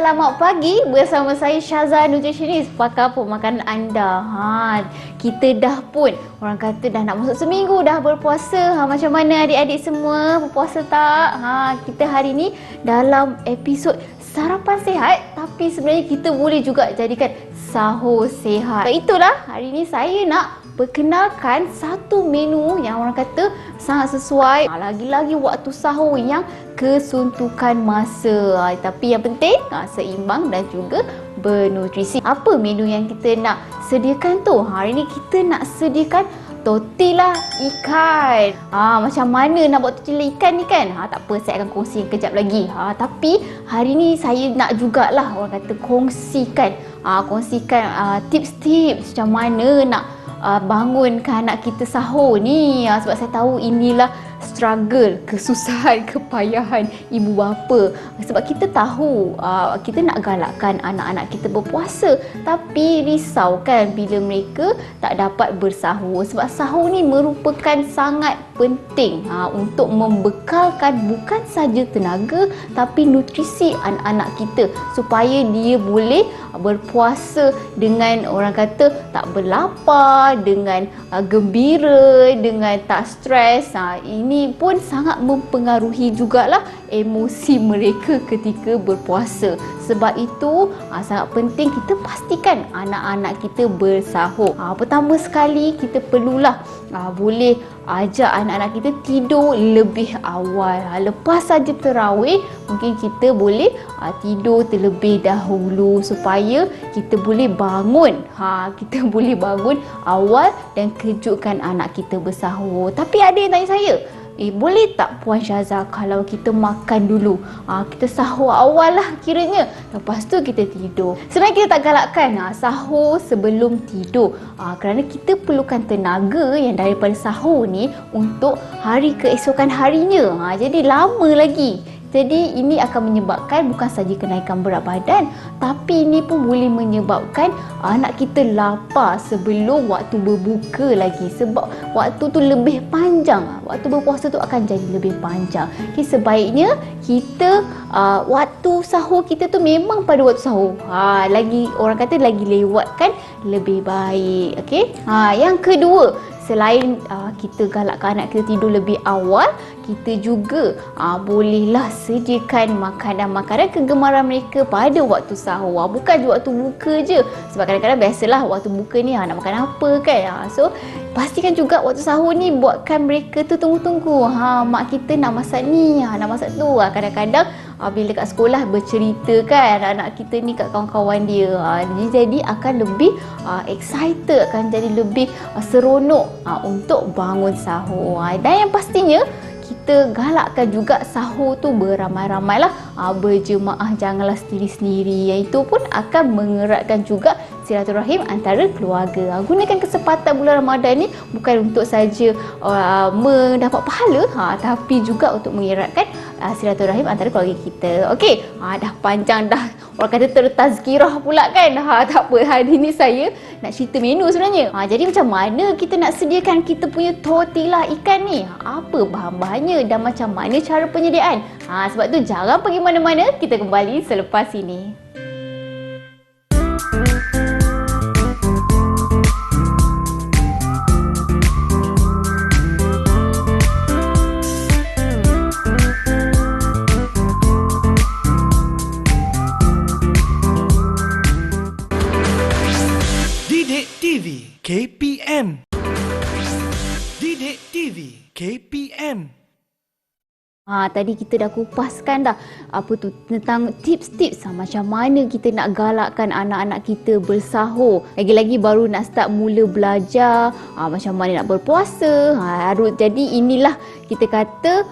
Selamat pagi bersama saya Syaza Nutritionist, pakar pemakanan anda. Kita dah pun, orang kata dah nak masuk seminggu dah berpuasa. Macam mana adik-adik semua, berpuasa tak? Kita hari ni dalam episod sarapan sihat, tapi sebenarnya kita boleh juga jadikan sahur sihat. Itulah hari ni saya nak perkenalkan satu menu yang orang kata sangat sesuai, lagi-lagi waktu sahur yang kesuntukan masa. Tapi yang penting seimbang dan juga bernutrisi. Apa menu yang kita nak sediakan tu? Hari ni kita nak sediakan tortilla ikan. Macam mana nak buat tortilla ikan ni kan? Tak apa, saya akan kongsi kejap lagi. Tapi hari ni saya nak jugalah orang kata kongsikan tips-tips macam mana nak bangunkan anak kita sahur ni. Sebab saya tahu inilah struggle, kesusahan, kepayahan ibu bapa. Sebab kita tahu kita nak galakkan anak-anak kita berpuasa, tapi risau kan bila mereka tak dapat bersahur. Sebab sahur ni merupakan sangat penting untuk membekalkan bukan saja tenaga tapi nutrisi anak-anak kita supaya dia boleh berpuasa dengan orang kata tak berlapar, dengan gembira, dengan tak stres. Ini pun sangat mempengaruhi jugalah emosi mereka ketika berpuasa. Sebab itu sangat penting kita pastikan anak-anak kita bersahur. Pertama sekali kita perlulah boleh ajak anak-anak kita tidur lebih awal. Lepas saja terawih, mungkin kita boleh tidur terlebih dahulu supaya kita boleh bangun. Kita boleh bangun awal dan kejutkan anak kita bersahur. Tapi ada yang tanya saya, boleh tak Puan Syaza kalau kita makan dulu? Kita sahur awal lah kiranya, lepas tu kita tidur. Sebenarnya kita tak galakkan sahur sebelum tidur, kerana kita perlukan tenaga yang daripada sahur ni untuk hari keesokan harinya. Jadi lama lagi. Jadi ini akan menyebabkan bukan saja kenaikan berat badan, tapi ini pun boleh menyebabkan anak kita lapar sebelum waktu berbuka lagi. Sebab waktu tu lebih panjang, waktu berpuasa tu akan jadi lebih panjang. Sebaiknya kita waktu sahur kita tu memang pada waktu sahur. Lagi orang kata lagi lewatkan lebih baik. Yang kedua, selain kita galakkan anak kita tidur lebih awal, kita juga bolehlah sediakan makanan-makanan kegemaran mereka pada waktu sahur. Bukan je waktu buka je. Sebab kadang-kadang biasalah waktu buka ni nak makan apa kan. So pastikan juga waktu sahur ni buatkan mereka tu tunggu-tunggu. Mak kita nak masak ni, nak masak tu. Kadang-kadang bila kat sekolah bercerita kan anak kita ni kat kawan-kawan dia. Jadi akan lebih excited, akan jadi lebih seronok untuk bangun sahur. Dan yang pastinya kita galakkan juga sahur tu beramai-ramai lah, berjemaah, janganlah sendiri-sendiri. Itu pun akan mengeratkan juga silaturahim antara keluarga. Gunakan kesempatan bulan Ramadan ni bukan untuk saja mendapat pahala, tapi juga untuk mengeratkan silaturahim antara keluarga kita. Dah panjang dah, orang kata tertazkirah pula kan. Tak apa, hari ni saya nak cerita menu sebenarnya. Jadi macam mana kita nak sediakan kita punya tortilla ikan ni? Apa bahan-bahannya dan macam mana cara penyediaan? Sebab tu jangan pergi mana-mana, kita kembali selepas ini. KPM. Didik TV KPM. Tadi kita dah kupaskan dah tentang tips-tips macam mana kita nak galakkan anak-anak kita bersahur. Lagi-lagi baru nak start mula belajar macam mana nak berpuasa. Jadi inilah kita kata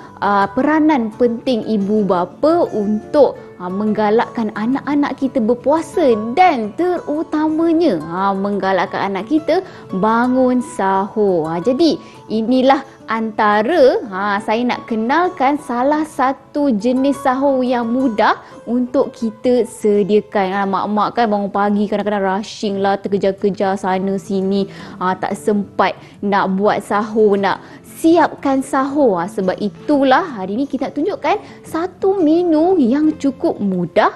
peranan penting ibu bapa untuk menggalakkan anak-anak kita berpuasa dan terutamanya menggalakkan anak kita bangun sahur. Jadi inilah antara saya nak kenalkan salah satu jenis sahur yang mudah untuk kita sediakan. Mak-mak kan bangun pagi kadang-kadang rushing lah, terkejar-kejar sana sini, tak sempat nak buat sahur, nak siapkan sahur. Sebab itulah hari ni kita nak tunjukkan satu menu yang cukup mudah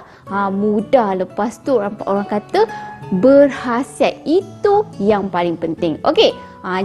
mudah, lepas tu orang kata berkhasiat. Itu yang paling penting. Okey,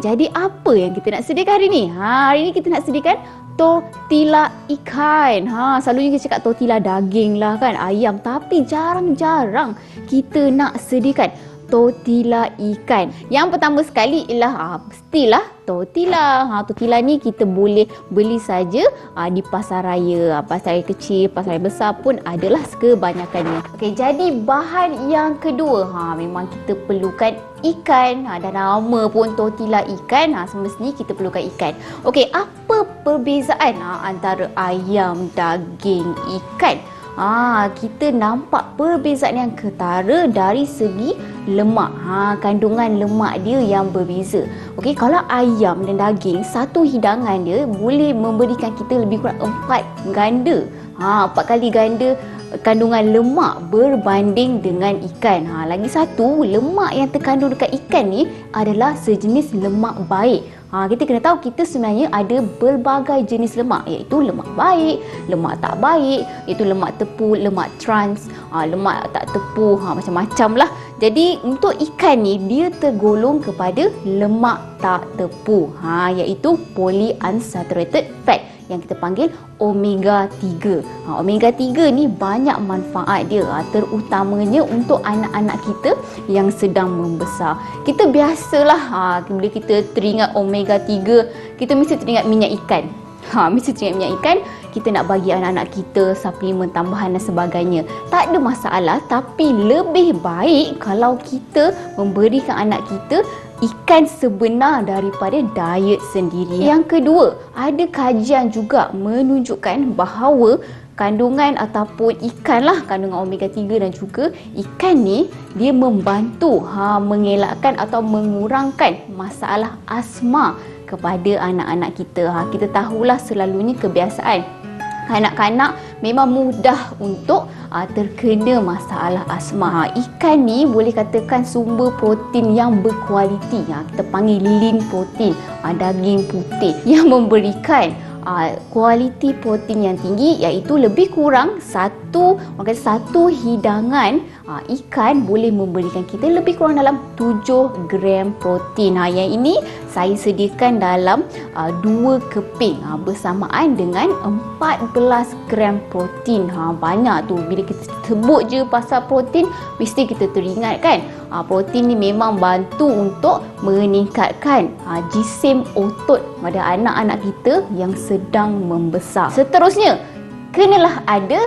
jadi apa yang kita nak sediakan hari ni? Hari ni kita nak sediakan tortilla ikan. Selalunya kita cakap tortilla daging lah kan, ayam, tapi jarang-jarang kita nak sediakan tortilla ikan. Yang pertama sekali ialah mestilah tortilla. Tortilla ni kita boleh beli saja di pasar raya, pasar raya kecil, pasar raya besar pun adalah kebanyakannya. Okey, jadi bahan yang kedua, memang kita perlukan ikan. Dan nama pun tortilla ikan, semestinya kita perlukan ikan. Okey, apa perbezaan antara ayam, daging, ikan? Kita nampak perbezaan yang ketara dari segi lemak. Kandungan lemak dia yang berbeza. Okey, kalau ayam dan daging, satu hidangan dia boleh memberikan kita lebih kurang 4 ganda. 4 kali ganda kandungan lemak berbanding dengan ikan. Lagi satu, lemak yang terkandung dekat ikan ni adalah sejenis lemak baik. Kita kena tahu kita sebenarnya ada berbagai jenis lemak, iaitu lemak baik, lemak tak baik, iaitu lemak tepung, lemak trans, lemak tak tepung, macam-macam lah. Jadi untuk ikan ni dia tergolong kepada lemak tak tepung, iaitu polyunsaturated fat yang kita panggil omega 3. Omega 3 ni banyak manfaat dia, terutamanya untuk anak-anak kita yang sedang membesar. Kita biasalah bila kita teringat omega 3, kita mesti teringat minyak ikan. Mesti teringat minyak ikan. Kita nak bagi anak-anak kita suplemen tambahan dan sebagainya. Tak ada masalah, tapi lebih baik kalau kita memberikan anak kita ikan sebenar daripada diet sendiri. Yang kedua, ada kajian juga menunjukkan bahawa kandungan ataupun ikan lah, kandungan omega 3 dan juga ikan ni dia membantu mengelakkan atau mengurangkan masalah asma kepada anak-anak kita. Kita tahulah selalunya kebiasaan kanak-kanak memang mudah untuk terkena masalah asma. Ikan ni boleh katakan sumber protein yang berkualiti. Kita panggil lean protein, daging putih yang memberikan kualiti protein yang tinggi, iaitu lebih kurang satu hidangan ikan boleh memberikan kita lebih kurang dalam 7 gram protein. Yang ini saya sediakan dalam 2 keping bersamaan dengan 14 gram protein. Banyak tu, bila kita sebut je pasal protein mesti kita teringat kan. Protein ni memang bantu untuk meningkatkan jisim otot pada anak-anak kita yang sedang membesar. Seterusnya, kenalah ada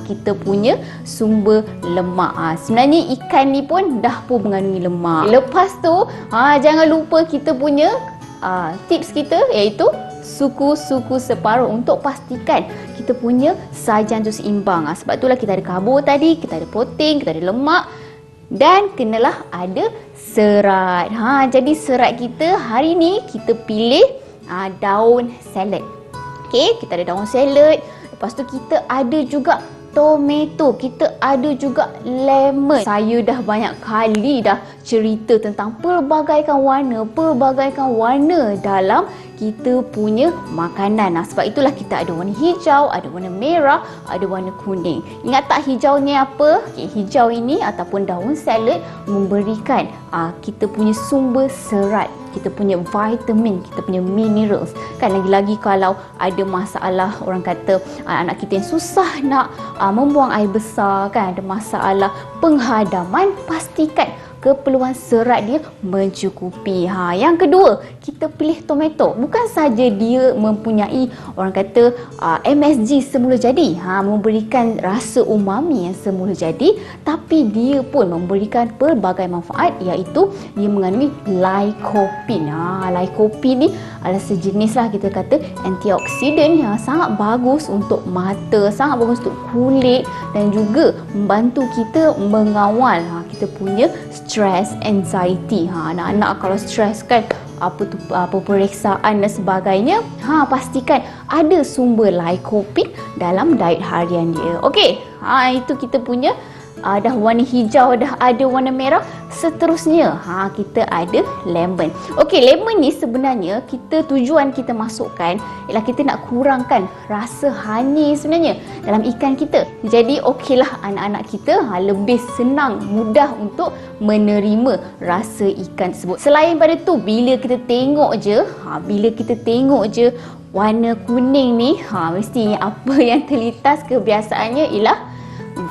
kita punya sumber lemak. Sebenarnya ikan ni pun dah pun mengandungi lemak. Lepas tu jangan lupa kita punya tips kita, iaitu suku-suku separuh, untuk pastikan kita punya sajian tu seimbang. Sebab itulah kita ada karbo tadi, kita ada protein, kita ada lemak, dan kenalah ada serat. Jadi serat kita hari ni kita pilih daun salad. Okey, kita ada daun salad. Lepas tu kita ada juga tomato, kita ada juga lemon. Saya dah banyak kali dah cerita tentang pelbagaikan warna dalam kita punya makanan. Sebab itulah kita ada warna hijau, ada warna merah, ada warna kuning. Ingat tak hijau ni apa? Hijau ini ataupun daun salad memberikan kita punya sumber serat, kita punya vitamin, kita punya minerals. Kan lagi-lagi kalau ada masalah, orang kata anak kita yang susah nak membuang air besar, kan ada masalah penghadaman, pastikan keperluan serat dia mencukupi. Yang kedua, kita pilih tomato. Bukan saja dia mempunyai, orang kata MSG semula jadi, memberikan rasa umami yang semula jadi, tapi dia pun memberikan pelbagai manfaat, iaitu dia mengandungi lycopene. Lycopene ni adalah sejenis lah, kita kata antioksidan yang sangat bagus untuk mata, sangat bagus untuk kulit, dan juga membantu kita mengawal kita punya stress, anxiety. Anak-anak kalau stress kan, apa peperiksaan dan sebagainya, pastikan ada sumber lycopene dalam diet harian dia. Okey, itu kita punya dah warna hijau, dah ada warna merah, seterusnya kita ada lemon. Okey, lemon ni sebenarnya tujuan kita masukkan ialah kita nak kurangkan rasa hanyir sebenarnya dalam ikan kita. Jadi okeylah anak-anak kita lebih senang, mudah untuk menerima rasa ikan tersebut. Selain pada tu, bila kita tengok je warna kuning ni, mesti apa yang terlintas kebiasaannya ialah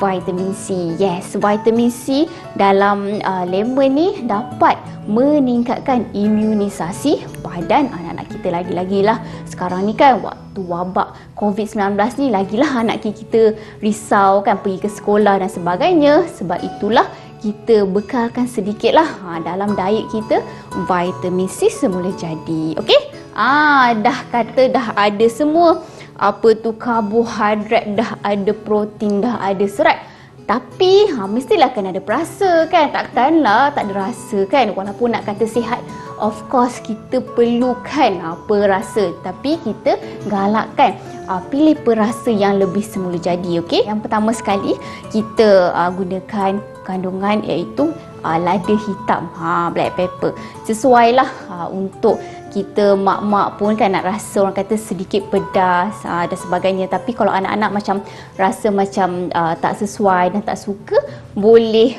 vitamin C. Yes, vitamin C dalam lemon ni dapat meningkatkan imunisasi badan anak-anak kita. Lagi-lagilah sekarang ni kan waktu wabak COVID-19 ni, lagilah anak kita risau kan pergi ke sekolah dan sebagainya. Sebab itulah kita bekalkan sedikitlah dalam diet kita vitamin C semula jadi. Okey? Dah kata dah ada semua karbohidrat, dah ada protein, dah ada serat. Tapi mestilah kan ada perasa kan. Takkanlah tak ada rasa kan. Walaupun nak kata sihat, of course kita perlukan perasa. Tapi kita galakkan pilih perasa yang lebih semula jadi. Okey? Yang pertama sekali kita gunakan kandungan iaitu lada hitam, black pepper. Sesuailah untuk kita mak-mak pun kan nak rasa orang kata sedikit pedas dan sebagainya. Tapi kalau anak-anak macam rasa macam tak sesuai dan tak suka, boleh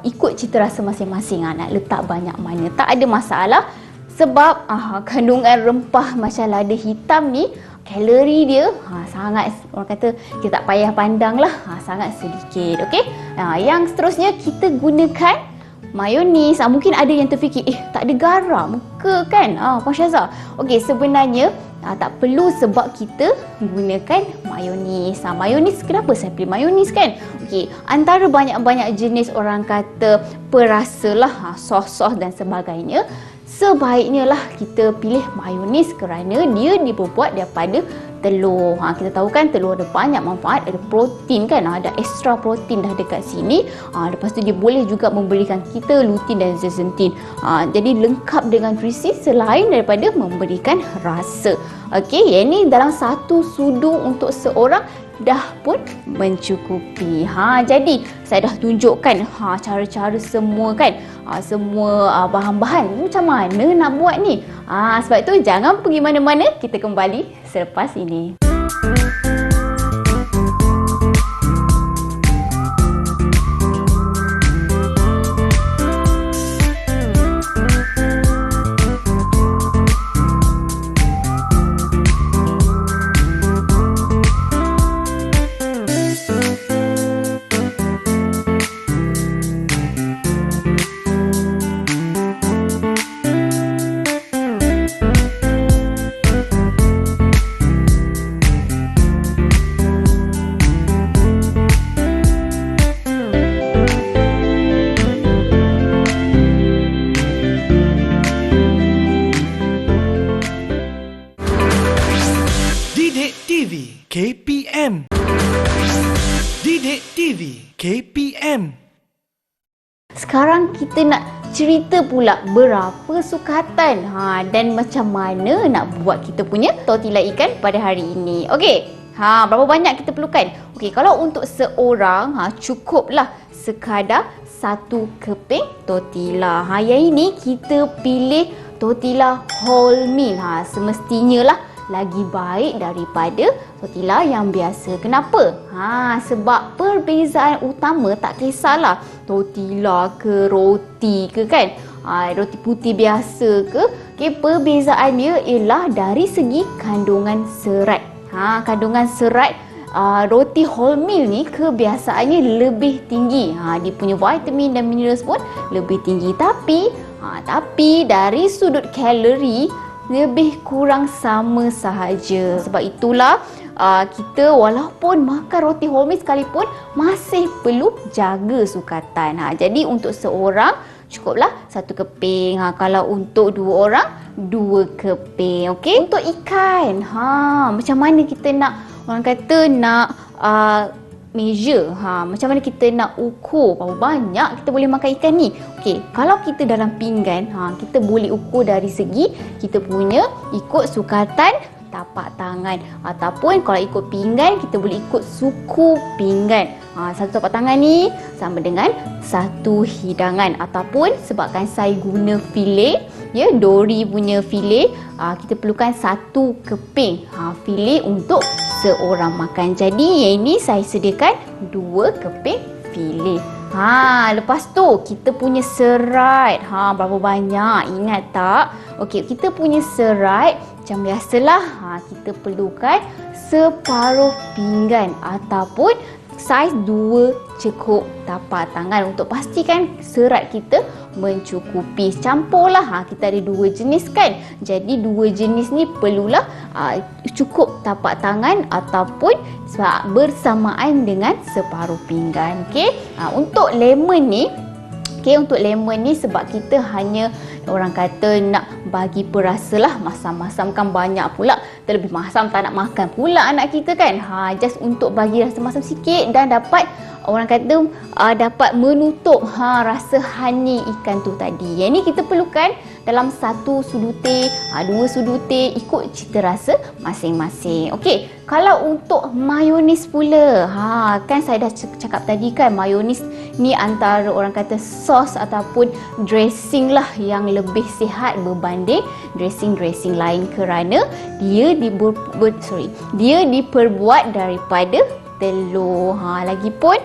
ikut cita rasa masing-masing. Nak letak banyak mana tak ada masalah. Sebab kandungan rempah macam lada hitam ni, kalori dia sangat, orang kata kita tak payah pandang lah, sangat sedikit. Okey? Yang seterusnya kita gunakan mayonis. Mungkin ada yang terfikir, tak ada garam ke kan Puan Syazah? Okey, sebenarnya tak perlu sebab kita gunakan mayonis. Mayonis, kenapa saya pilih mayonis kan? Okey, antara banyak-banyak jenis orang kata perasa lah, sos-sos dan sebagainya, sebaiknya lah kita pilih mayonis kerana dia dibuat daripada telur. Kita tahu kan telur ada banyak manfaat, ada protein kan, ada extra protein dah dekat sini. Lepas tu dia boleh juga memberikan kita lutein dan zeaxanthin. Jadi lengkap dengan nutrisi selain daripada memberikan rasa. Okey, yang ni dalam satu sudu untuk seorang dah pun mencukupi. Jadi saya dah tunjukkan cara-cara semua kan, semua bahan-bahan macam mana nak buat ni. Sebab itu jangan pergi mana-mana, kita kembali selepas ini. KPM. Didik TV KPM. Sekarang kita nak cerita pula berapa sukatan dan macam mana nak buat kita punya tortilla ikan pada hari ini. Okey. Berapa banyak kita perlukan? Okey, kalau untuk seorang cukuplah sekadar satu keping tortilla. Yang ini kita pilih tortilla wholemeal. Semestinya lah lagi baik daripada tortilla yang biasa. Kenapa? Sebab perbezaan utama tak kisahlah tortilla ke roti ke kan, roti putih biasa ke. Okay, perbezaan dia ialah dari segi kandungan serat. Kandungan serat roti wholemeal ni kebiasaannya lebih tinggi. Dia punya vitamin dan minerals pun lebih tinggi. Tapi dari sudut kalori lebih kurang sama sahaja. Sebab itulah kita walaupun makan roti wholemeal sekalipun masih perlu jaga sukatan. Jadi untuk seorang cukuplah satu keping. Kalau untuk dua orang, 2 keping. Okey. Untuk ikan, macam mana kita nak, orang kata nak measure, macam mana kita nak ukur berapa banyak kita boleh makan ikan ni. Okey, kalau kita dalam pinggan, kita boleh ukur dari segi kita punya ikut sukatan tapak tangan. Ataupun kalau ikut pinggan, kita boleh ikut suku pinggan. Satu tapak tangan ni sama dengan satu hidangan. Ataupun sebabkan saya guna fillet, ya, dori punya fillet, kita perlukan satu keping fillet untuk seorang makan. Jadi yang ini saya sediakan 2 keping fillet. Lepas tu kita punya serat. Berapa banyak? Ingat tak? Okey, kita punya serat macam biasalah, kita perlukan separuh pinggan ataupun saiz 2 cekup tapak tangan untuk pastikan serat kita mencukupi. Campurlah, kita ada 2 jenis kan. Jadi 2 jenis ni perlulah cukup tapak tangan ataupun bersamaan dengan separuh pinggan. Okey. Untuk lemon ni, untuk lemon ni sebab kita hanya orang kata nak bagi perasa lah, masam-masamkan banyak pula, terlebih masam tak nak makan pula anak kita kan. Just untuk bagi rasa masam sikit dan dapat orang kata dapat menutup rasa honey ikan tu tadi. Yang ni kita perlukan dalam 1 sudu teh, 2 sudu teh, ikut cita rasa masing-masing. Okey, kalau untuk mayonis pula, kan saya dah cakap tadi kan, mayonis ni antara orang kata sos ataupun dressing lah yang lebih sihat berbanding dressing-dressing lain kerana dia diperbuat daripada telur. Lagipun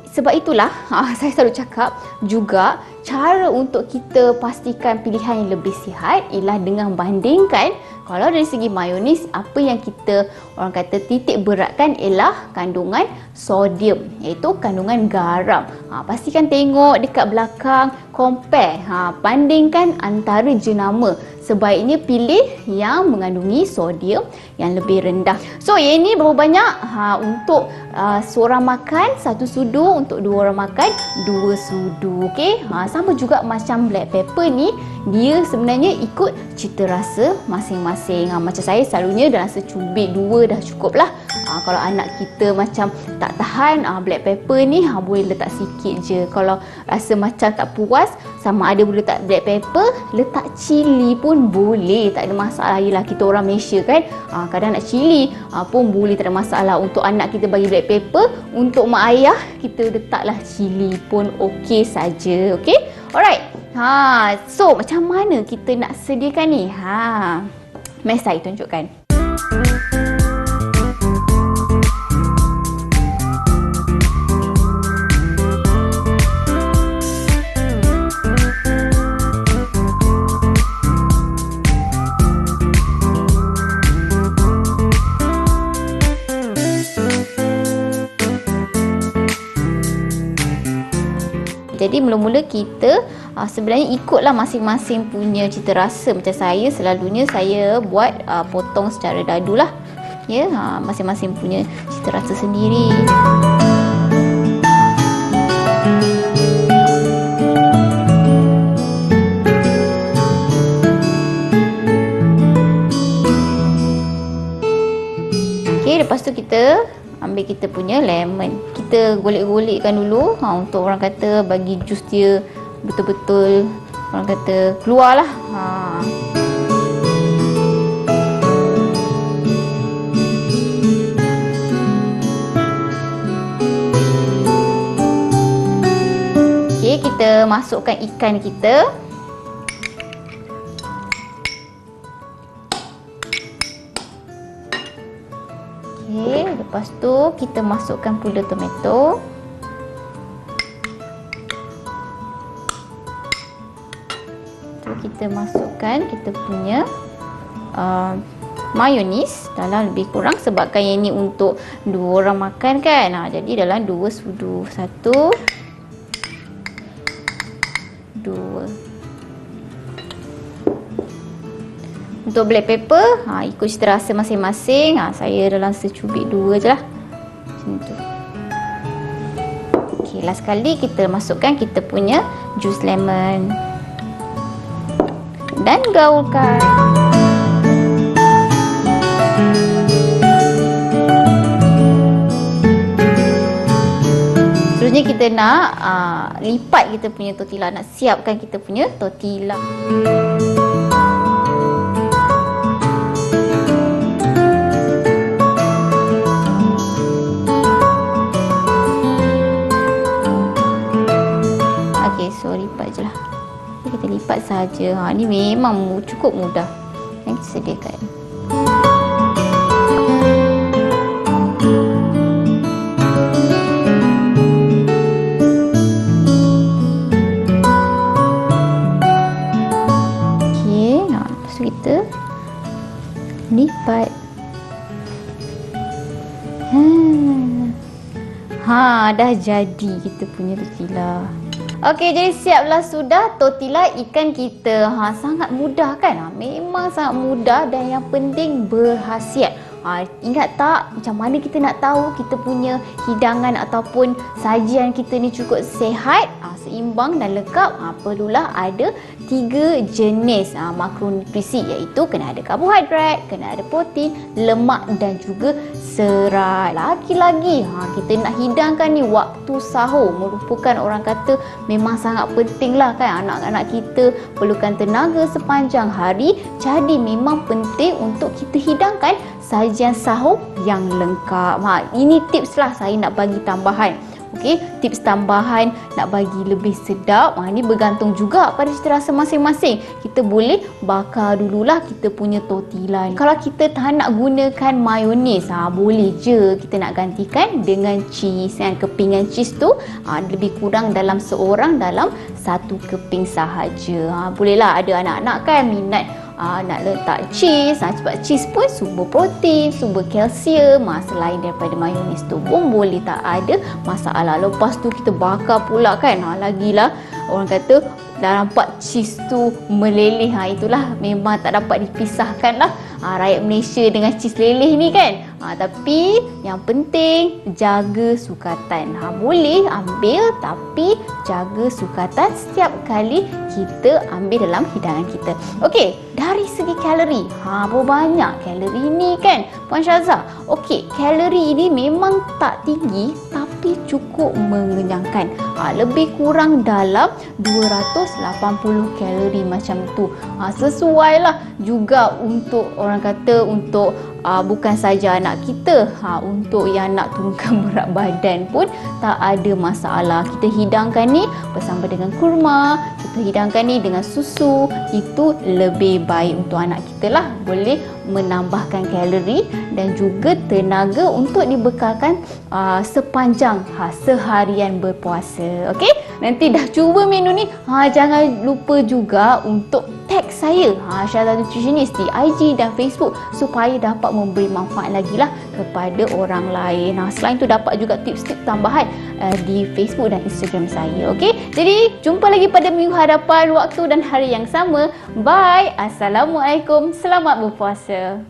sebab itulah saya selalu cakap juga cara untuk kita pastikan pilihan yang lebih sihat ialah dengan bandingkan. Kalau dari segi mayonis, apa yang kita orang kata titik beratkan ialah kandungan sodium, iaitu kandungan garam. Pastikan tengok dekat belakang, compare, bandingkan antara jenama. Sebaiknya pilih yang mengandungi sodium yang lebih rendah. So yang ini berapa banyak? Untuk seorang makan 1 sudu, untuk 2 orang makan 2 sudu. Okey. Sama juga macam black pepper ni, dia sebenarnya ikut cita rasa masing-masing. Macam saya selalunya dalam secubit 2 dah cukup lah. Kalau anak kita macam tak tahan black pepper ni, boleh letak sikit je. Kalau rasa macam tak puas, sama ada boleh letak black pepper, letak cili pun boleh, tak ada masalah. Yelah, kita orang Malaysia kan, kadang nak cili pun boleh, tak ada masalah. Untuk anak kita bagi black pepper, untuk mak ayah kita letaklah cili pun okey saja. Okey, alright. So macam mana kita nak sediakan ni? Mari saya tunjukkan. Jadi mula-mula kita sebenarnya ikutlah masing-masing punya cita rasa. Macam saya selalunya saya buat potong secara dadu lah. Ya, masing-masing punya cita rasa sendiri. Okey, lepas tu kita ambil kita punya lemon. Kita golek-golekkan dulu untuk orang kata bagi jus dia betul-betul orang kata keluar lah. Okey, kita masukkan ikan kita. Okey, lepas tu kita masukkan pula tomato. Tu kita masukkan kita punya mayonis dalam lebih kurang, sebabkan yang ni untuk 2 orang makan kan. Jadi dalam 2 sudu. 1 2. Untuk black pepper, ikut cita rasa masing-masing. Saya dalam secubit 2 je lah. Macam tu. Okey, last sekali kita masukkan kita punya jus lemon. Dan gaulkan. Seterusnya kita nak lipat kita punya tortilla. Nak siapkan kita punya tortilla. So lipat je lah. Kita lipat saja. Ni memang cukup mudah yang kita sediakan. Okey, lepas tu kita lipat. Dah jadi kita punya tortilla. Okey, jadi siaplah sudah tortilla ikan kita. Sangat mudah kan? Memang sangat mudah dan yang penting berkhasiat. Ingat tak macam mana kita nak tahu kita punya hidangan ataupun sajian kita ni cukup sihat, seimbang dan lengkap? Perlulah ada 3 jenis makronutrisi, iaitu kena ada karbohidrat, kena ada protein, lemak dan juga serat. Lagi-lagi kita nak hidangkan ni waktu sahur, merupakan orang kata memang sangat penting lah kan. Anak-anak kita perlukan tenaga sepanjang hari, jadi memang penting untuk kita hidangkan sajian sahur yang lengkap. Ini tips lah saya nak bagi tambahan. Okey, tips tambahan nak bagi lebih sedap. Ini bergantung juga pada cita rasa masing-masing. Kita boleh bakar dululah kita punya tortilla. Kalau kita tak nak gunakan mayonis, boleh je kita nak gantikan dengan cheese. Kepingan cheese tu lebih kurang dalam seorang dalam 1 keping sahaja. Bolehlah, ada anak-anak kan minat nak letak cheese, sebab cheese pun sumber protein, sumber kalsium. Selain daripada mayonis tu pun boleh, tak ada masalah. Lepas tu kita bakar pula kan, lagilah orang kata dah nampak cheese tu meleleh. Itulah memang tak dapat dipisahkan lah rakyat Malaysia dengan cheese leleh ni kan. Tapi yang penting jaga sukatan. Boleh ambil tapi jaga sukatan setiap kali kita ambil dalam hidangan kita. Okey, dari segi kalori, berapa banyak kalori ni kan Puan Syazah? Okey, kalori ini memang tak tinggi tapi cukup mengenyangkan. Lebih kurang dalam 280 kalori macam tu. Sesuai lah juga untuk orang kata untuk bukan saja anak kita, untuk yang nak turunkan berat badan pun tak ada masalah. Kita hidangkan ni bersama dengan kurma, kita hidangkan ni dengan susu, itu lebih baik untuk anak kita lah. Boleh menambahkan kalori dan juga tenaga untuk dibekalkan sepanjang seharian berpuasa. Okey, nanti dah cuba menu ni, jangan lupa juga untuk tag saya Syazah Nutritionist di IG dan Facebook supaya dapat memberi manfaat lagi lah kepada orang lain. Selain tu dapat juga tips-tips tambahan di Facebook dan Instagram saya. Okey, jadi jumpa lagi pada minggu hadapan, waktu dan hari yang sama. Bye. Assalamualaikum. Selamat berpuasa.